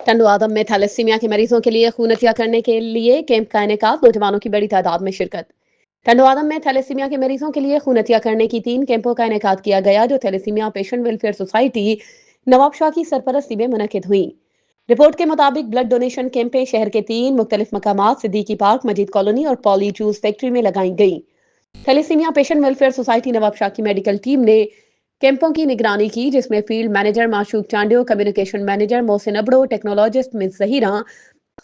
ٹنڈو آدم میں تھیلیسیمیا کے مریضوں کے لیے خون عطیہ کرنے کے لیے کیمپ کا انعقاد، نوجوانوں کی بڑی تعداد میں شرکت۔ ٹنڈو آدم میں تھیلیسیمیا کے مریضوں کے لیے خون عطیہ کرنے کی 3 کیمپوں کا انعقاد کیا گیا، جو تھیلیسیمیا پیشنٹ ویلفیئر سوسائٹی نواب شاہ کی سرپرستی میں منعقد ہوئی۔ رپورٹ کے مطابق بلڈ ڈونیشن کیمپیں شہر کے 3 مختلف مقامات صدیقی پارک، مجید کالونی اور پولی جوس فیکٹری میں لگائی گئیں۔ تھیلیسیمیا پیشنٹ ویلفیئر سوسائٹی نواب شاہ کی میڈیکل ٹیم نے کیمپوں کی نگرانی کی، جس میں فیلڈ مینیجر معشوق چانڈیو، کمیونیکیشن مینیجر محسن ابڑو، ٹیکنالوجسٹ مس ظہیرہ،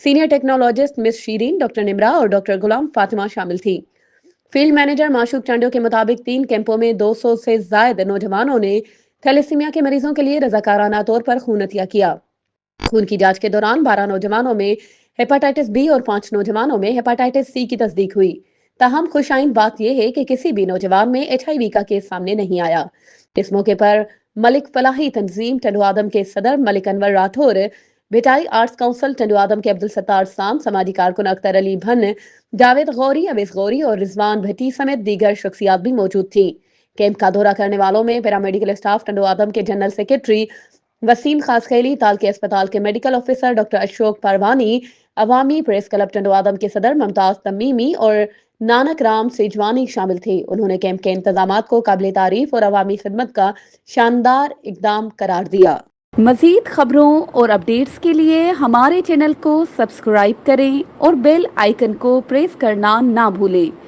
سینئر ٹیکنالوجسٹ مس شیرین، ڈاکٹر نمرا اور ڈاکٹر غلام فاطمہ شامل تھی۔ فیلڈ مینیجر معشوق چانڈیو کے مطابق 3 کیمپوں میں 200 سے زائد نوجوانوں نے تھیلیسیمیا کے مریضوں کے لیے رضاکارانہ طور پر خون عطیہ کیا۔ خون کی جانچ کے دوران 12 نوجوانوں میں ہیپاٹائٹس بی اور 5 نوجوانوں میں ہیپاٹائٹس سی کی تصدیق ہوئی۔ تاہم خوش آئند بات یہ ہے کہ کسی بھی نوجوان میں HIV کا کیس سامنے نہیں آیا۔ اس موقع پر ملک فلاحی تنظیم ٹنڈو آدم کے صدر ملک انور راٹھور، بھٹائی آرٹس کونسل ٹنڈو آدم کے عبدالستار سام، سماجی کارکن اختر علی بھن، جاوید غوری، اویس غوری اور رضوان بھٹی سمیت دیگر شخصیات بھی موجود تھیں۔ کیمپ کا دورہ کرنے والوں میں پیرامیڈیکل اسٹاف ٹنڈو آدم کے جنرل سیکرٹری وسیم خاص خیلی، تالکے اسپتال کے میڈیکل آفیسر ڈاکٹر اشوک پاروانی، عوامی پریس کلب ٹنڈو آدم کے صدر ممتاز تمیمی اور نانک رام سیجوانی شامل تھے۔ انہوں نے کیمپ کے انتظامات کو قابل تعریف اور عوامی خدمت کا شاندار اقدام قرار دیا۔ مزید خبروں اور اپڈیٹس کے لیے ہمارے چینل کو سبسکرائب کریں اور بیل آئیکن کو پریس کرنا نہ بھولیں۔